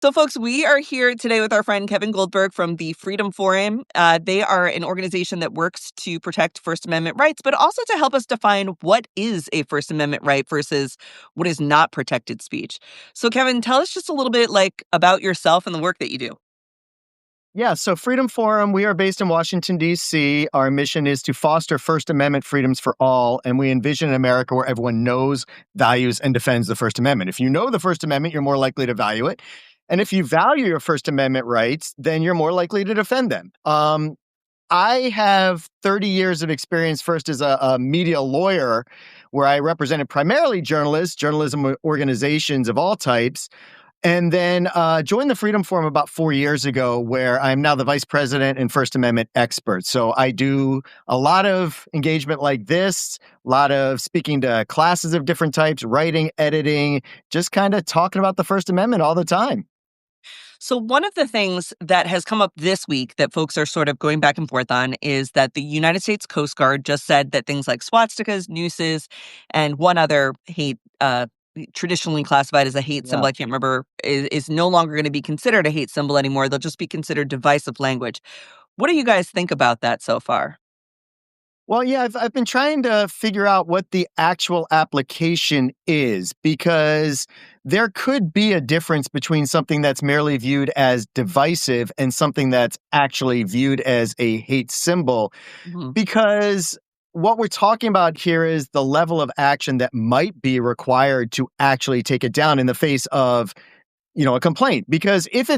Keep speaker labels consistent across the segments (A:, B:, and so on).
A: So, folks, we are here today with our friend Kevin Goldberg from the Freedom Forum. They are an organization that works to protect First Amendment rights, but also to help us define what is a First Amendment right versus what is not protected speech. So, Kevin, tell us just a little bit about yourself and the work that you do.
B: Yeah, so Freedom Forum, we are based in Washington, D.C. Our mission is to foster First Amendment freedoms for all, and we envision an America where everyone knows, values, and defends the First Amendment. If you know the First Amendment, you're more likely to value it. And if you value your First Amendment rights, then you're more likely to defend them. I have 30 years of experience first as a media lawyer, where I represented primarily journalists, journalism organizations of all types, and then joined the Freedom Forum about 4 years ago, where I'm now the vice president and First Amendment expert. So I do a lot of engagement like this, a lot of speaking to classes of different types, writing, editing, just kind of talking about the First Amendment all the time.
A: So, one of the things that has come up this week that folks are sort of going back and forth on is that the United States Coast Guard just said that things like swastikas, nooses, and one other traditionally classified as a hate symbol,
B: Yeah.
A: I can't remember, is no longer going to be considered a hate symbol anymore. They'll just be considered divisive language. What do you guys think about that so far?
B: Well, yeah, I've been trying to figure out what the actual application is, because there could be a difference between something that's merely viewed as divisive and something that's actually viewed as a hate symbol.
A: Mhm.
B: Because what we're talking about here is the level of action that might be required to actually take it down in the face of, a complaint. Because if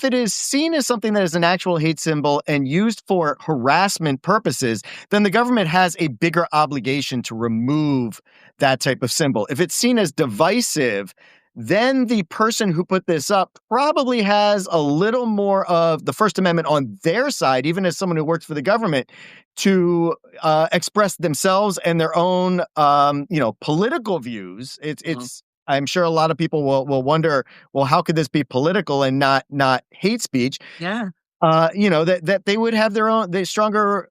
B: it is seen as something that is an actual hate symbol and used for harassment purposes, then the government has a bigger obligation to remove that type of symbol. If it's seen as divisive, then the person who put this up probably has a little more of the First Amendment on their side, even as someone who works for the government, to express themselves and their own, political views. It's. I'm sure a lot of people will wonder, well, how could this be political and not hate speech?
A: Yeah.
B: That they would have the stronger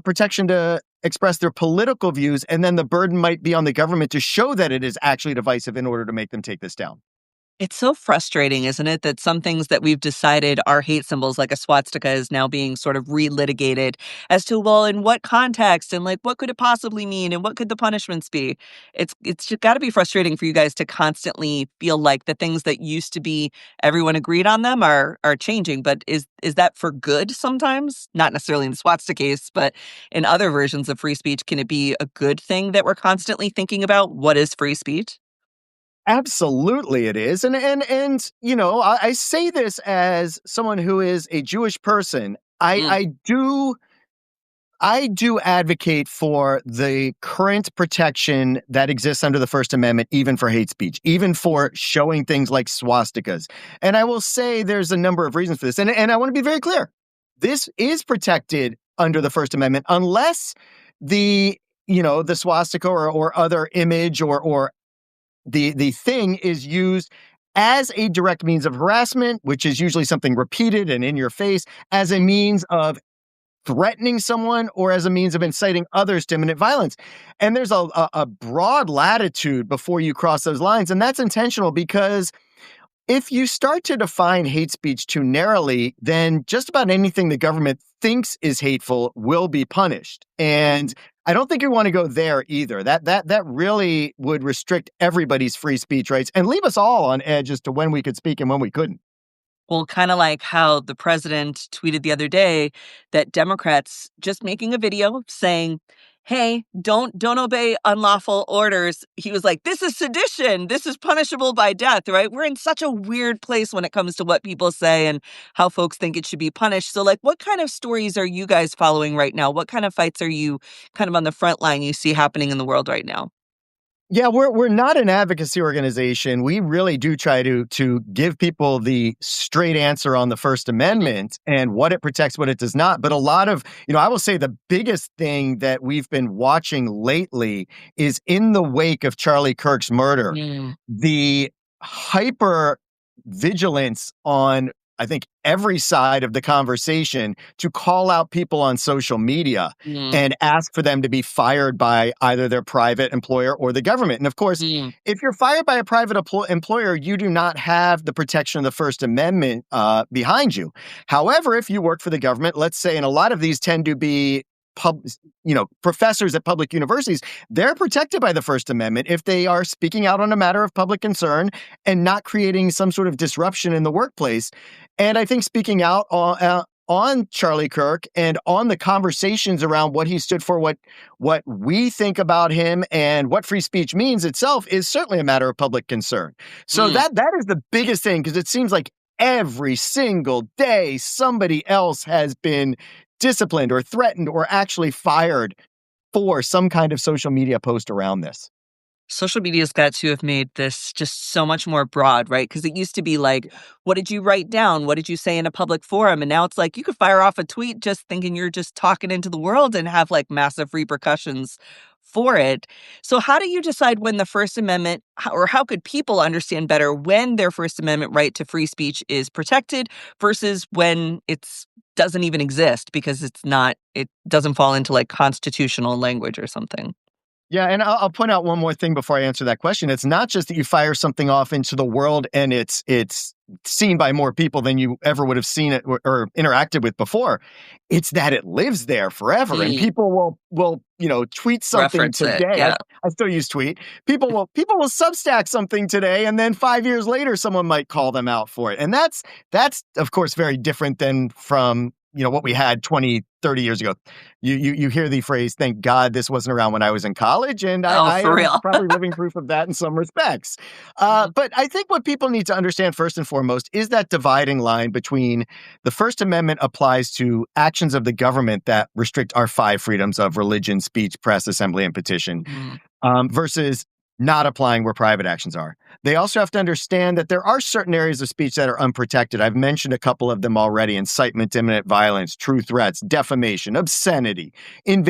B: protection to express their political views, and then the burden might be on the government to show that it is actually divisive in order to make them take this down.
A: It's so frustrating, isn't it, that some things that we've decided are hate symbols, like a swastika, is now being sort of relitigated as to, well, in what context and what could it possibly mean and what could the punishments be? It's just got to be frustrating for you guys to constantly feel like the things that used to be everyone agreed on them are changing. But is that for good sometimes? Not necessarily in the swastika case, but in other versions of free speech, can it be a good thing that we're constantly thinking about what is free speech?
B: Absolutely, it is, and I say this as someone who is a Jewish person.
A: Mm,
B: I do advocate for the current protection that exists under the First Amendment, even for hate speech, even for showing things like swastikas. And I will say there's a number of reasons for this. And I want to be very clear. This is protected under the First Amendment unless the swastika or other image or the thing is used as a direct means of harassment, which is usually something repeated and in your face, as a means of threatening someone, or as a means of inciting others to imminent violence. And there's a broad latitude before you cross those lines. And that's intentional, because if you start to define hate speech too narrowly, then just about anything the government thinks is hateful will be punished. And I don't think you want to go there either. That really would restrict everybody's free speech rights and leave us all on edge as to when we could speak and when we couldn't.
A: Well, kind of like how the president tweeted the other day that Democrats just making a video saying, "Hey, don't obey unlawful orders." He was like, "This is sedition. This is punishable by death," right? We're in such a weird place when it comes to what people say and how folks think it should be punished. So, what kind of stories are you guys following right now? What kind of fights are you kind of on the front line you see happening in the world right now?
B: Yeah, we're not an advocacy organization. We really do try to give people the straight answer on the First Amendment and what it protects, what it does not. But a lot of, I will say the biggest thing that we've been watching lately is, in the wake of Charlie Kirk's murder,
A: Mm,
B: the hyper vigilance on I think, every side of the conversation to call out people on social media
A: Mm,
B: and ask for them to be fired by either their private employer or the government. And of course,
A: mm,
B: if you're fired by a private employer, you do not have the protection of the First Amendment behind you. However, if you work for the government, let's say, and a lot of these tend to be pub, professors at public universities, they're protected by the First Amendment if they are speaking out on a matter of public concern and not creating some sort of disruption in the workplace. And I think speaking out on Charlie Kirk and on the conversations around what he stood for, what we think about him, and what free speech means itself is certainly a matter of public concern. So
A: mm.
B: that is the biggest thing, because it seems like every single day somebody else has been disciplined or threatened or actually fired for some kind of social media post around this.
A: Social media's got to have made this just so much more broad, right? Because it used to be like, what did you write down? What did you say in a public forum? And now it's like you could fire off a tweet just thinking you're just talking into the world and have like massive repercussions for it. So, how do you decide when the First Amendment, or how could people understand better when their First Amendment right to free speech is protected versus when it's doesn't even exist because it doesn't fall into like constitutional language or something?
B: Yeah, and I'll point out one more thing before I answer that question. It's not just that you fire something off into the world and it's seen by more people than you ever would have seen it or interacted with before. It's that it lives there forever, and
A: Mm,
B: people will tweet something
A: reference it.
B: today.
A: Yeah.
B: I still use tweet. People will Substack something today, and then 5 years later, someone might call them out for it, and that's of course very different than from what we had 20, 30 years ago. You hear the phrase, "Thank God this wasn't around when I was in college," and
A: Oh,
B: I
A: for
B: am
A: real.
B: probably living proof of that in some respects.
A: Mhm,
B: But I think what people need to understand first and foremost is that dividing line between the First Amendment applies to actions of the government that restrict our five freedoms of religion, speech, press, assembly, and petition,
A: mhm,
B: versus not applying where private actions are. They also have to understand that there are certain areas of speech that are unprotected. I've mentioned a couple of them already: incitement to imminent violence, true threats, defamation, obscenity,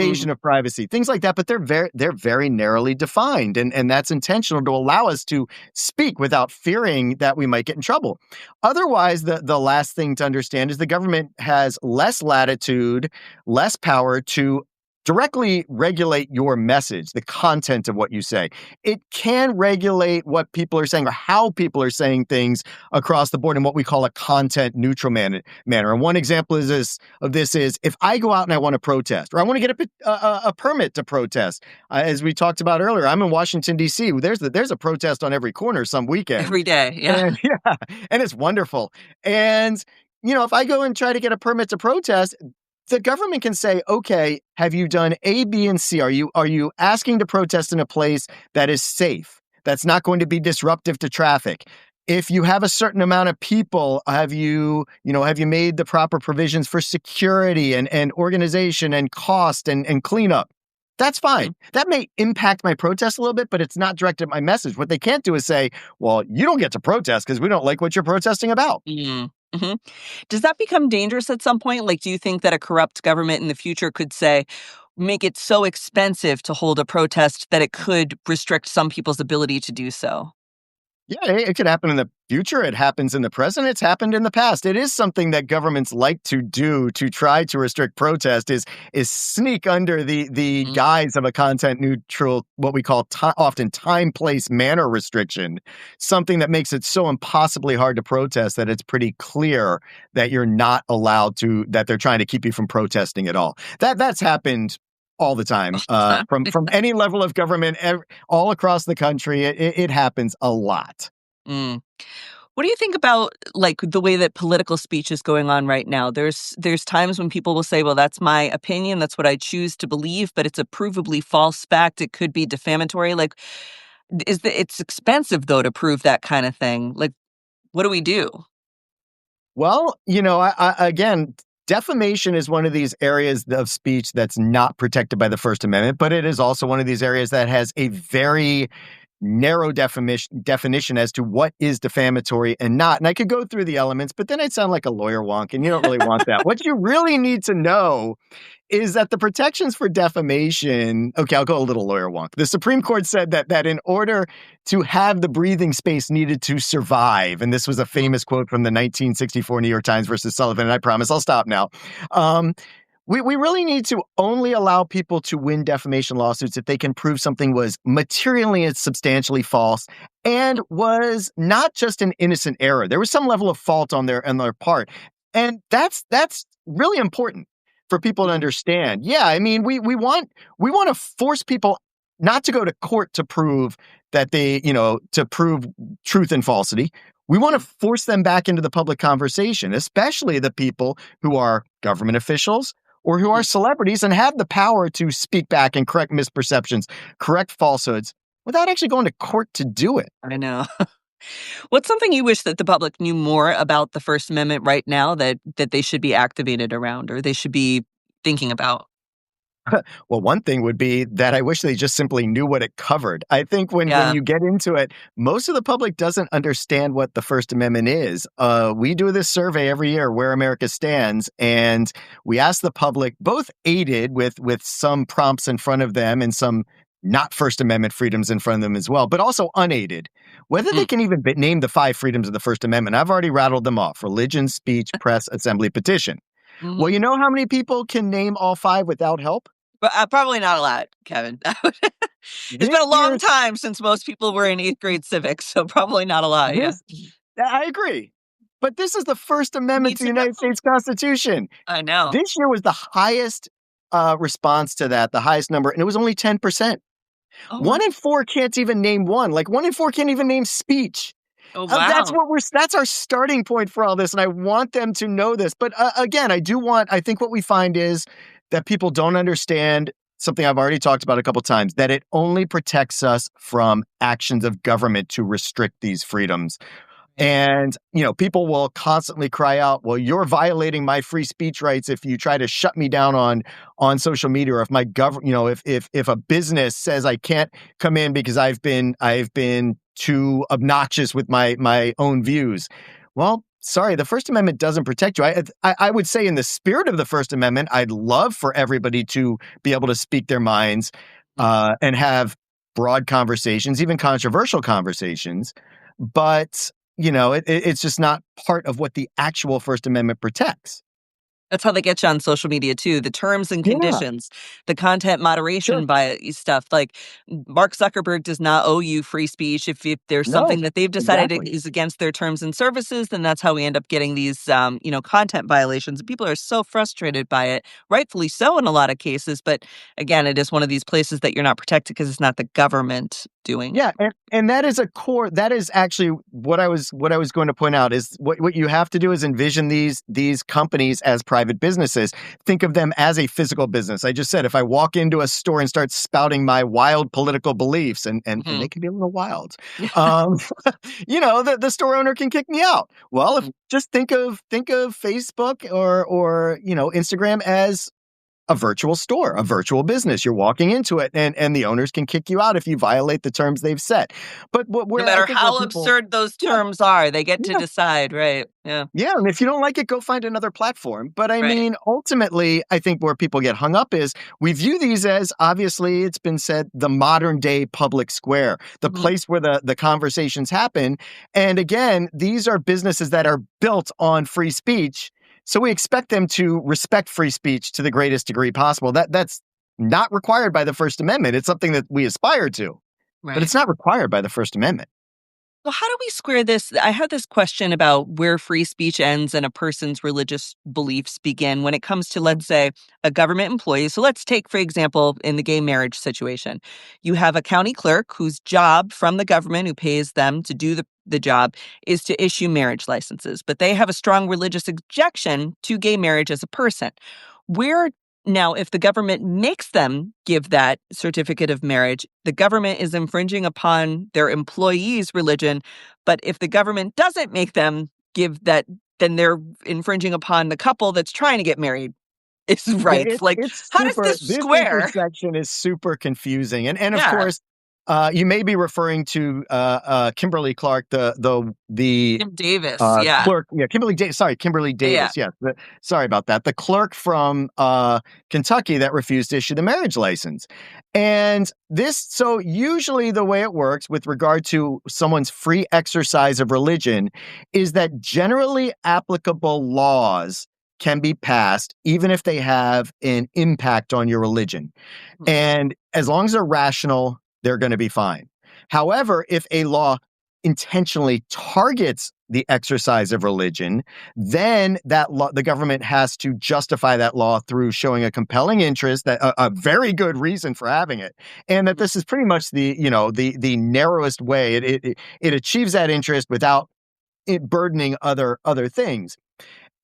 A: mm,
B: invasion of privacy, things like that. But they're very narrowly defined. And that's intentional to allow us to speak without fearing that we might get in trouble. Otherwise, the last thing to understand is the government has less latitude, less power to directly regulate your message, the content of what you say. It can regulate what people are saying or how people are saying things across the board in what we call a content neutral manner. And one example of this is if I go out and I want to protest, or I want to get a permit to protest. As we talked about earlier, I'm in Washington, D.C. There's a protest on every corner some
A: every
B: weekends.
A: day, yeah.
B: And yeah, and it's wonderful. And if I go and try to get a permit to protest, the government can say, okay, have you done A, B, and C? Are you asking to protest in a place that is safe, that's not going to be disruptive to traffic? If you have a certain amount of people, have you made the proper provisions for security and organization and cost and cleanup? That's
A: Mhm,
B: fine. That may impact my protest a little bit, but it's not directed at my message. What they can't do is say, well, you don't get to protest because we don't like what you're protesting about.
A: mm, mhm. Does that become dangerous at some point? Like, do you think that a corrupt government in the future could say, make it so expensive to hold a protest that it could restrict some people's ability to do so?
B: Yeah, it could happen in the future. It happens in the present. It's happened in the past. It is something that governments like to do to try to restrict protest is sneak under the
A: Mm,
B: guise of a content neutral, what we call often time, place, manner restriction, something that makes it so impossibly hard to protest that it's pretty clear that you're not allowed to, that they're trying to keep you from protesting at all. That's happened all the time, from any level of government, all across the country. It happens a lot.
A: mm. What do you think about, like, the way that political speech is going on right now? There's times when people will say, "Well, that's my opinion, that's what I choose to believe," but it's a provably false fact, it could be defamatory, like, it's expensive, though, to prove that kinda thing, like, what do we do?
B: Well, again, defamation is one of these areas of speech that's not protected by the First Amendment, but it is also one of these areas that has a very narrow definition as to what is defamatory and not. And I could go through the elements, but then I'd sound like a lawyer wonk, and you don't really want that. What you really need to know is that the protections for defamation, okay, I'll go a little lawyer wonk. The Supreme Court said that in order to have the breathing space needed to survive, and this was a famous quote from the 1964 New York Times versus Sullivan, and I promise I'll stop now. We really need to only allow people to win defamation lawsuits if they can prove something was materially and substantially false and was not just an innocent error. There was some level of fault on their part. And that's really important for people to understand. Yeah, I mean, we want to force people not to go to court to prove that to prove truth and falsity. We want to force them back into the public conversation, especially the people who are government officials or who are celebrities and have the power to speak back and correct misperceptions, correct falsehoods without actually going to court to do it.
A: I know. What's something you wish that the public knew more about the First Amendment right now that they should be activated around or they should be thinking about?
B: Well, one thing would be that I wish they just simply knew what it covered. I think when
A: Yeah.
B: you get into it, most of the public doesn't understand what the First Amendment is. We do this survey every year, Where America Stands, and we ask the public, both aided with some prompts in front of them and some not First Amendment freedoms in front of them as well, but also unaided, whether they
A: Mm.
B: can even name the 5 freedoms of the First Amendment. I've already rattled them off: religion, speech, press, assembly, petition. Well,
A: Mhm.
B: you know how many people can name all 5 without help?
A: But, probably not a lot, Kevin. It's been
B: This
A: a long
B: year's
A: time since most people were in 8th grade civics, so probably not a lot, yeah.
B: this I agree. But this is the First Amendment
A: Need
B: to the
A: to know.
B: United States Constitution.
A: I know.
B: This year was the highest response to that, the highest number, and it was only 10%.
A: Oh, wow.
B: 1 in 4 can't even name one. Like 1 in 4 can't even name speech.
A: Oh,
B: That's
A: wow.
B: what that's our starting point for all this, and I want them to know this. But again, I think what we find is that people don't understand something I've already talked about a couple times, that it only protects us from actions of government to restrict these freedoms.
A: Right.
B: And, people will constantly cry out, well, you're violating my free speech rights if you try to shut me down on social media, or if my government, if a business says I can't come in because I've been too obnoxious with my own views. Well, sorry, the First Amendment doesn't protect you. I would say, in the spirit of the First Amendment, I'd love for everybody to be able to speak their minds and have broad conversations, even controversial conversations. But it's just not part of what the actual First Amendment protects.
A: That's how they get you on social media too, the terms and
B: Yeah,
A: conditions, the content
B: sure.
A: moderation by stuff, like, Mark Zuckerberg does not owe you free speech. If there's
B: No,
A: something that they've decided
B: exactly.
A: is against their terms and services, then that's how we end up getting these, content violations, and people are so frustrated by it, rightfully so in a lot of cases, but again, it is one of these places that you're not protected because it's not the government doing it.
B: Yeah, and that is actually what I was going to point out, is what you have to do is envision these companies as private businesses. Think of them as a physical business. I just said, if I walk into a store and start spouting my wild political beliefs, and they
A: Mhm.
B: can be a little wild, um, the store owner can kick me out. Well, if just think of Facebook or Instagram as a virtual store, a virtual business. You're walking into it, and the owners can kick you out if you violate the terms they've set. But
A: No
B: I
A: matter
B: think where
A: how
B: people,
A: absurd those
B: yeah,
A: terms are, they get to
B: yeah,
A: decide, right, yeah,
B: yeah, and if you don't like it, go find another platform. But I
A: right.
B: mean, ultimately, I think where people get hung up is, we view these as, obviously, it's been said, the modern day public square, the
A: Mhm.
B: place where the conversations happen. And again, these are businesses that are built on free speech. So we expect them to respect free speech to the greatest degree possible. That's not required by the First Amendment. It's something that we aspire to, but
A: Right.
B: it's not required by the First Amendment.
A: Well, how do we square this? I had this question about where free speech ends and a person's religious beliefs begin when it comes to, let's say, a government employee. So let's take, for example, in the gay marriage situation, you have a county clerk whose job from the government, who pays them to do the job, is to issue marriage licenses, but they have a strong religious objection to gay marriage as a person. Where Now, if the government makes them give that certificate of marriage, the government is infringing upon their employees' religion. But if the government doesn't make them give that, then they're infringing upon the couple that's trying to get married. It's
B: Yeah,
A: rights. Like,
B: it's
A: how does
B: super.
A: this
B: This
A: square?
B: intersection is super confusing, and of
A: Yeah.
B: course, You may be referring to Kimberly Clark, the
A: Kim Davis, yeah.
B: clerk. Yeah, Kimberly. Sorry, Kimberly
A: Yeah.
B: Davis. Yes, sorry about that. The clerk from Kentucky that refused to issue the marriage license. And this, so usually the way it works with regard to someone's free exercise of religion is that generally applicable laws can be passed, even if they have an impact on your religion.
A: Mhm.
B: And as long as they're rational, they're going to be fine. However, if a law intentionally targets the exercise of religion, then that law, the government has to justify that law through showing a compelling interest, that a very good reason for having it, and that
A: Mhm.
B: this is pretty much the narrowest way it achieves that interest without it burdening other things.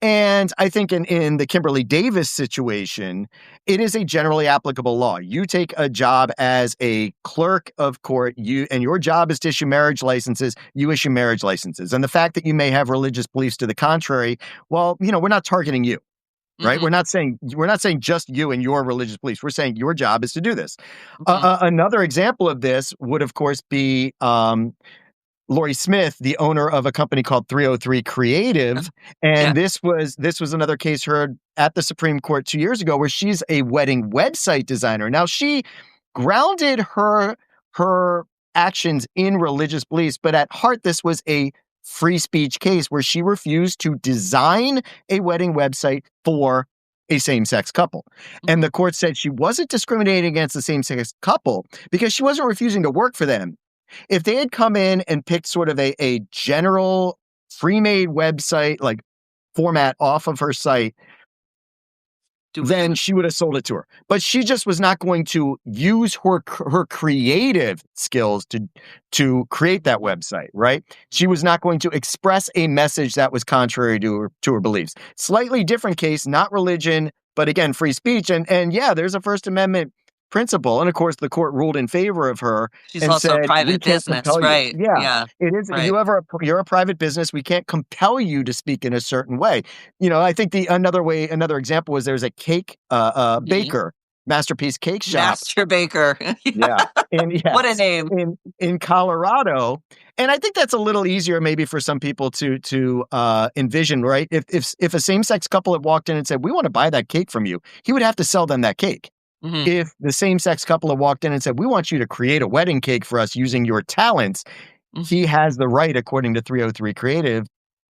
B: And I think in the Kimberly Davis situation, it is a generally applicable law. You take a job as a clerk of court, and your job is to issue marriage licenses, you issue marriage licenses. And the fact that you may have religious beliefs to the contrary, well, we're not targeting you, right?
A: Mhm.
B: We're not saying just you and your religious beliefs. We're saying your job is to do this.
A: Mhm.
B: Another example of this would, of course, be Lori Smith, the owner of a company called 303
A: Uh,
B: Creative,
A: yeah.
B: and this was another case heard at the Supreme Court 2 years ago where she's a wedding website designer. Now she grounded her actions in religious beliefs, but at heart this was a free speech case where she refused to design a wedding website for a same-sex couple. And
A: Mhm.
B: the court said she wasn't discriminating against the same-sex couple because she wasn't refusing to work for them. If they had come in and picked sort of a general pre-made website, like format off of her site,
A: Do
B: then
A: whatever.
B: she would have sold it to her. But she just was not going to use her creative skills to create that website, right? She was not going to express a message that was contrary to her beliefs. Slightly different case, not religion, but again, free speech. And yeah, there's a First Amendment principle. And of course, the court ruled in favor of her
A: She's
B: and
A: also a
B: said, we
A: private
B: can't
A: business,
B: compel you.
A: right.
B: Yeah,
A: Yeah.
B: it is.
A: Right.
B: You're a private business. We can't compel you to speak in a certain way. I think another example was there's a cake
A: Mhm.
B: baker, Masterpiece Cake Shop.
A: Master Baker.
B: Yeah. And
A: What a
B: yes,
A: name.
B: in Colorado. And I think that's a little easier maybe for some people to envision, right? If a same-sex couple had walked in and said, "We want to buy that cake from you," he would have to sell them that cake.
A: Mhm.
B: If the same-sex couple had walked in and said, "We want you to create a wedding cake for us using your talents,"
A: Mhm.
B: he has the right, according to 303 Creative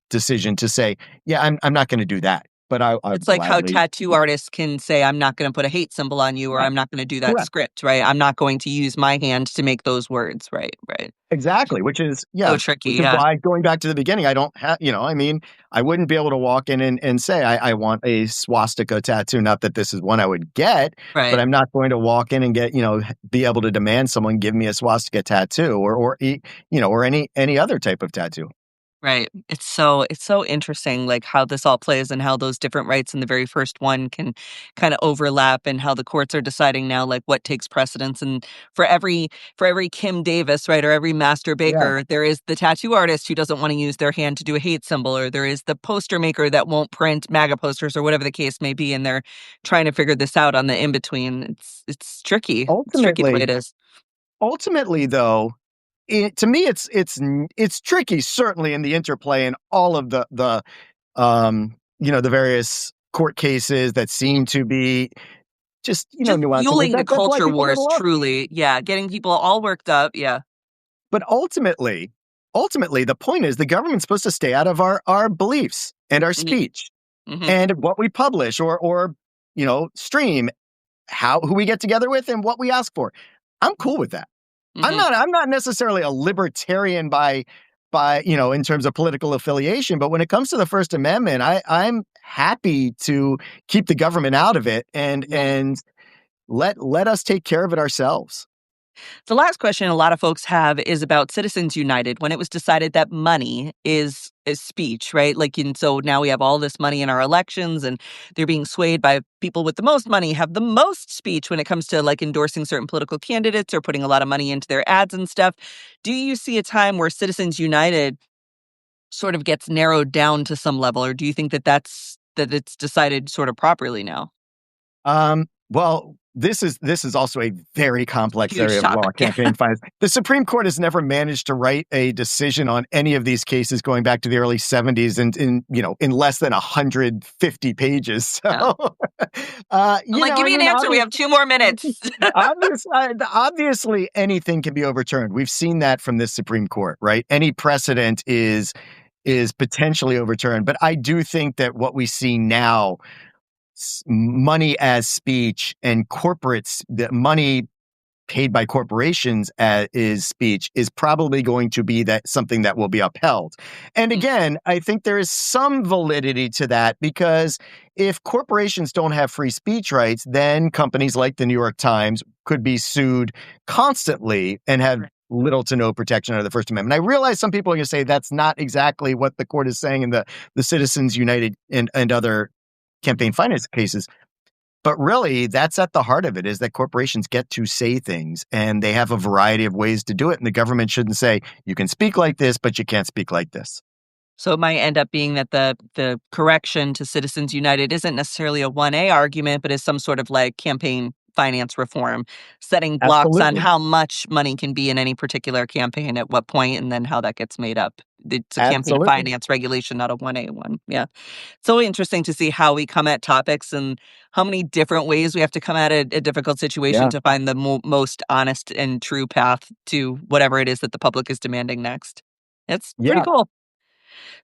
B: decision, to say, "Yeah, I'm not going to do that, but I
A: It's like how
B: gladly."
A: tattoo artists can say, "I'm not gonna put a hate symbol on you," or
B: Yeah,
A: "I'm not gonna do that
B: correct.
A: script," right? "I'm not going to use my hand to make those words." Right, right.
B: Exactly, which is
A: So
B: yeah,
A: tricky,
B: which is
A: yeah.
B: why going back to the beginning, I don't have, I mean, I wouldn't be able to walk in and say I want a swastika tattoo. Not that this is one I would get, but
A: Right.
B: I'm not going to walk in and be able to demand someone give me a swastika tattoo or any other type of tattoo.
A: Right. It's so interesting, like, how this all plays and how those different rights in the very first one can kinda overlap and how the courts are deciding now, like, what takes precedence, and for every Kim Davis, right, or every master
B: Yeah,
A: baker, there is the tattoo artist who doesn't wanna use their hand to do a hate symbol, or there is the poster maker that won't print MAGA posters or whatever the case may be, and they're trying to figure this out on the in between. It's tricky. It's tricky the way
B: ultimately,
A: it is.
B: though, to me, it's tricky, certainly in the interplay and all of the various court cases that seem to be just,
A: Just
B: nuancing it.
A: fueling the
B: That's why
A: culture
B: people get
A: wars,
B: elected.
A: truly. Yeah, getting people all worked up, yeah.
B: But ultimately, the point is the government's supposed to stay out of our beliefs and our
A: Mhm,
B: speech
A: mhm,
B: and what we publish or stream, who we get together with and what we ask for. I'm
A: mhm,
B: cool with that.
A: mhm.
B: I'm not necessarily a libertarian by in terms of political affiliation, but when it comes to the First Amendment, I'm happy to keep the government out of it
A: Right.
B: and let us take care of it ourselves.
A: The last question a lot of folks have is about Citizens United when it was decided that money is speech, right? Like, and so now we have all this money in our elections and they're being swayed by people with the most money have the most speech when it comes to like endorsing certain political candidates or putting a lot of money into their ads and stuff. Do you see a time where Citizens United sort of gets narrowed down to some level, or do you think that it's decided sort of properly now?
B: Well, this is also a very complex
A: Huge
B: area of law,
A: topic. Yeah.
B: campaign finance. The Supreme Court has never managed to write a decision on any of these cases going back to the early 70s and in less than 150 pages. So,
A: Yeah. I'm like, give
B: I
A: me an
B: mean,
A: answer. We have 2 more minutes.
B: obviously anything can be overturned. We've seen that from this Supreme Court, right? Any precedent is potentially overturned. But I do think that what we see now, money as speech and corporates, the money paid by corporations as is speech, is probably going to be that something that will be upheld. And again, I think there is some validity to that, because if corporations don't have free speech rights, then companies like the New York Times could be sued constantly and have little to no protection under the First Amendment. I realize some people are going to say that's not exactly what the court is saying in the Citizens United and other campaign finance cases. But really, that's at the heart of it, is that corporations get to say things, and they have a variety of ways to do it. And the government shouldn't say, you can speak like this, but you can't speak like this.
A: So it might end up being that the correction to Citizens United isn't necessarily a 1A argument, but is some sort of like campaign finance reform, setting blocks on
B: Absolutely.
A: how much money can be in any particular campaign at what point, and then how that gets made up. It's a campaign
B: Absolutely.
A: finance regulation, not a 1A one. Yeah. It's so interesting to see how we come at topics and how many different ways we have to come at a difficult situation
B: Yeah.
A: to find the most honest and true path to whatever it is that the public is demanding next. It's pretty
B: Yeah.
A: cool.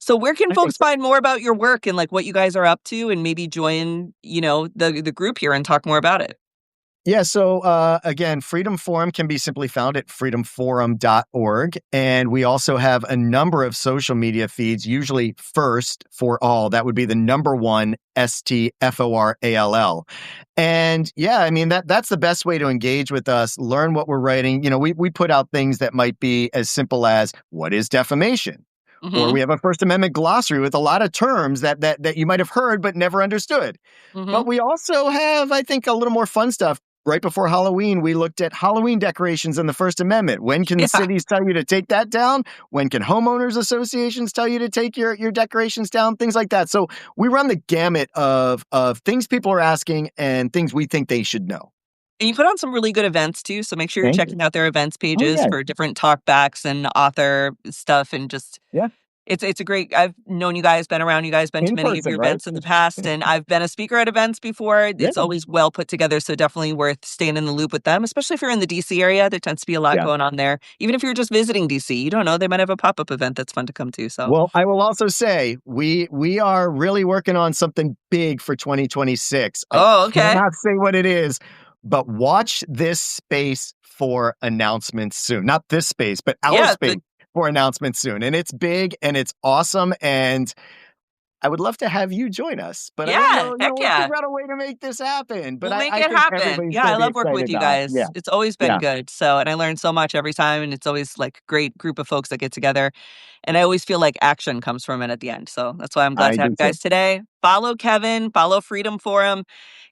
A: So where can
B: I
A: folks
B: think
A: find more about your work and like what you guys are up to, and maybe join, the group here and talk more about it?
B: Yeah. So again, Freedom Forum can be simply found at freedomforum.org. And we also have a number of social media feeds, usually First for All. That would be the number one STFORALL. And yeah, I mean, that's the best way to engage with us, learn what we're writing. We put out things that might be as simple as, what is defamation? Or
A: Mhm.
B: we have a First Amendment glossary with a lot of terms that you might have heard but never understood. But
A: Mhm.
B: we also have, I think, a little more fun stuff. Right before Halloween, we looked at Halloween decorations in the First Amendment. When can
A: Yeah.
B: cities tell you to take that down? When can homeowners associations tell you to take your decorations down? Things like that. So we run the gamut of things people are asking and things we think they should know.
A: And you put on some really good events too, so make sure you're
B: Thank you.
A: checking out their events
B: Oh
A: pages
B: yeah,
A: for different talkbacks and author stuff, and just
B: yeah.
A: it's a great. I've known you guys, been around you guys, been to
B: In
A: many of
B: person,
A: your
B: right?
A: events in the past, and I've been a speaker at events before.
B: Yeah,
A: It's always well put together, so definitely worth staying in the loop with them, especially if you're in the DC area. There tends to be a lot
B: yeah.
A: going on there. Even if you're just visiting DC, you don't know, they might have a pop-up event that's fun to come to. So,
B: Well, I will also say we are really working on something big for 2026. I
A: oh, okay.
B: cannot say what it is, but watch this space for announcements soon. Not this space, but our
A: Yeah,
B: space for announcements soon. And it's big and it's awesome. And I would love to have you join us, but I don't
A: yeah,
B: know.
A: heck
B: We'll
A: yeah.
B: figure out a way to make this happen. But
A: We'll
B: I,
A: make
B: I
A: it
B: think
A: happen.
B: everybody's
A: Yeah,
B: going
A: I
B: to be
A: love working with
B: excited
A: you
B: about it. Yeah.
A: guys. It's always been
B: Yeah.
A: good. So, and I learn so much every time, and it's always like great group of folks that get together. And I always feel like action comes from it at the end. So that's why I'm glad
B: I
A: to have
B: do
A: you
B: too.
A: guys today. Follow Kevin, follow Freedom Forum,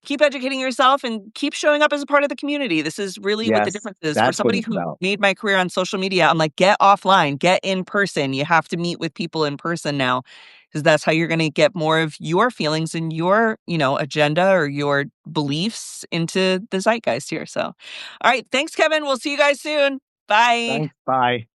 A: keep educating yourself, and keep showing up as a part of the community. This is really what the
B: Yes.
A: difference is. For
B: That's what
A: somebody
B: it's
A: who
B: about.
A: made my career on social media, I'm like, get offline, get in person. You have to meet with people in person now, because that's how you're going to get more of your feelings and your, agenda or your beliefs into the zeitgeist here. So, all right. Thanks, Kevin. We'll see you guys soon. Bye.
B: Thanks. Bye.